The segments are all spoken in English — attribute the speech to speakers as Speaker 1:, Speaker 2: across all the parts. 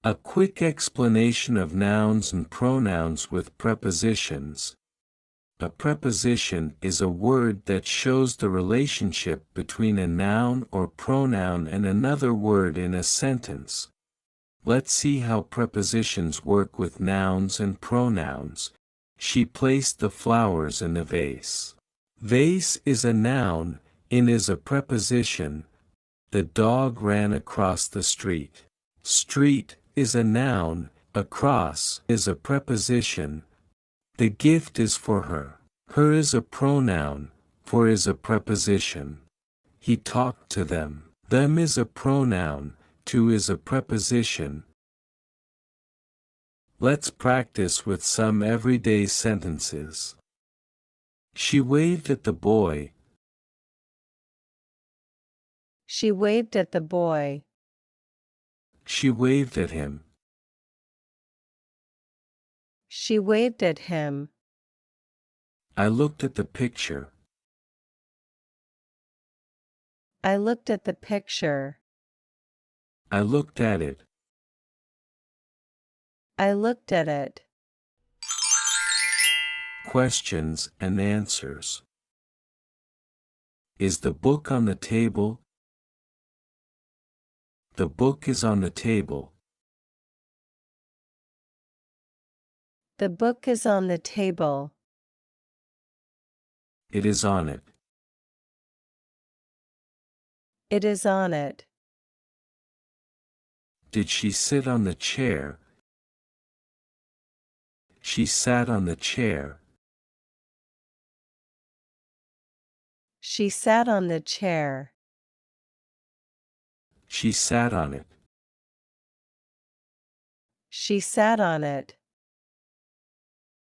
Speaker 1: A quick explanation of nouns and pronouns with prepositions. A preposition is a word that shows the relationship between a noun or pronoun and another word in a sentence. Let's see how prepositions work with nouns and pronouns. She placed the flowers in the vase. Vase is a noun, in is a preposition. The dog ran across the street. Street is a noun, across is a preposition. The gift is for her. Her is a pronoun, for is a preposition. He talked to them. Them is a pronoun, to is a preposition. Let's practice with some everyday sentences. She waved at the boy.
Speaker 2: She waved at the boy.
Speaker 1: She waved at him.
Speaker 2: She waved at him.
Speaker 1: I looked at the picture.
Speaker 2: I looked at the picture.
Speaker 1: I looked at it.
Speaker 2: I looked at it.
Speaker 1: Questions and answers. Is the book on the table? The book is on the table.
Speaker 2: The book is on the table.
Speaker 1: It is on it.
Speaker 2: It is on it.
Speaker 1: Did she sit on the chair? She sat on the chair.
Speaker 2: She sat on the chair.
Speaker 1: She sat on it.
Speaker 2: She sat on it.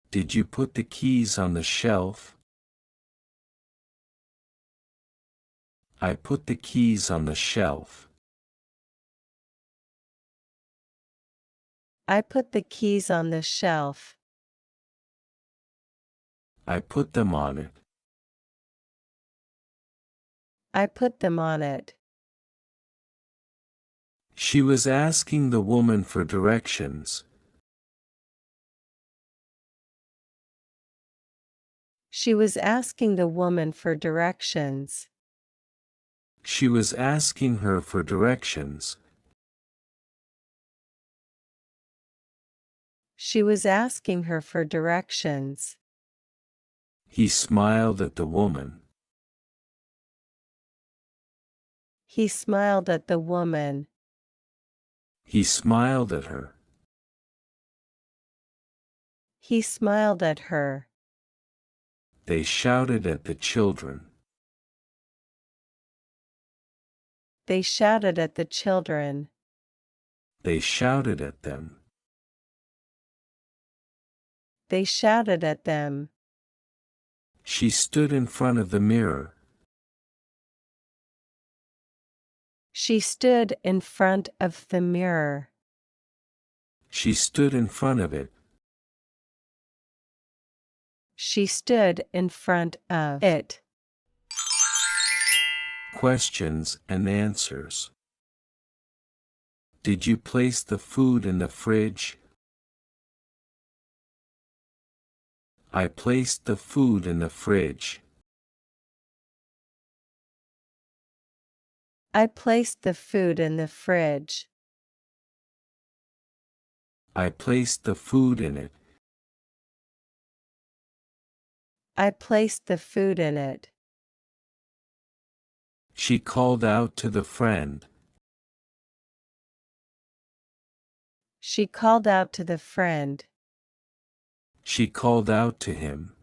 Speaker 1: Did you put the keys on the shelf? I put the keys on the shelf.
Speaker 2: I put the keys on the shelf.
Speaker 1: I put them on it.
Speaker 2: I put them on it.
Speaker 1: She was asking the woman for directions.
Speaker 2: She was asking the woman for directions.
Speaker 1: She was asking her for directions.
Speaker 2: She was asking her for directions.
Speaker 1: He smiled at the woman.
Speaker 2: He smiled at the woman.
Speaker 1: He smiled at her.
Speaker 2: He smiled at her.
Speaker 1: They shouted at the children.
Speaker 2: They shouted at the children.
Speaker 1: They shouted at them.
Speaker 2: They shouted at them.
Speaker 1: She stood in front of the mirror.
Speaker 2: She stood in front of the mirror.
Speaker 1: She stood in front of it.
Speaker 2: She stood in front of it.
Speaker 1: Questions and answers. Did you place the food in the fridge? I placed the food in the fridge.
Speaker 2: I placed the food in the fridge.
Speaker 1: I placed the food in it.
Speaker 2: I placed the food in it.
Speaker 1: She called out to the friend.
Speaker 2: She called out to the friend.
Speaker 1: She called out to him.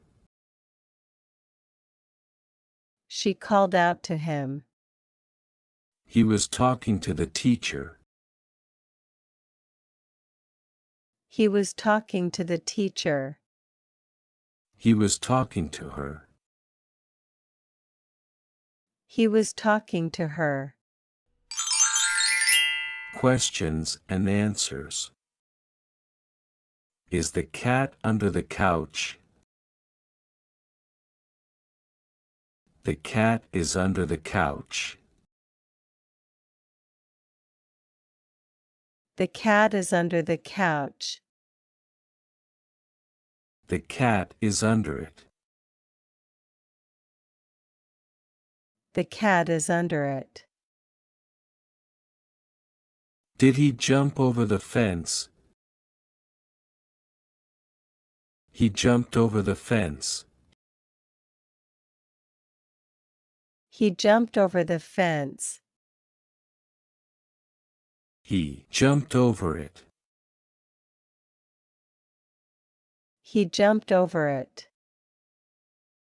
Speaker 2: She called out to him.
Speaker 1: He was talking to the teacher.
Speaker 2: He was talking to the teacher.
Speaker 1: He was talking to her.
Speaker 2: He was talking to her.
Speaker 1: Questions and answers. Is the cat under the couch? The cat is under the couch.
Speaker 2: The cat is under the couch.
Speaker 1: The cat is under it.
Speaker 2: The cat is under it.
Speaker 1: Did he jump over the fence? He jumped over the fence.
Speaker 2: He jumped over the fence.
Speaker 1: He jumped over it.
Speaker 2: He jumped over it.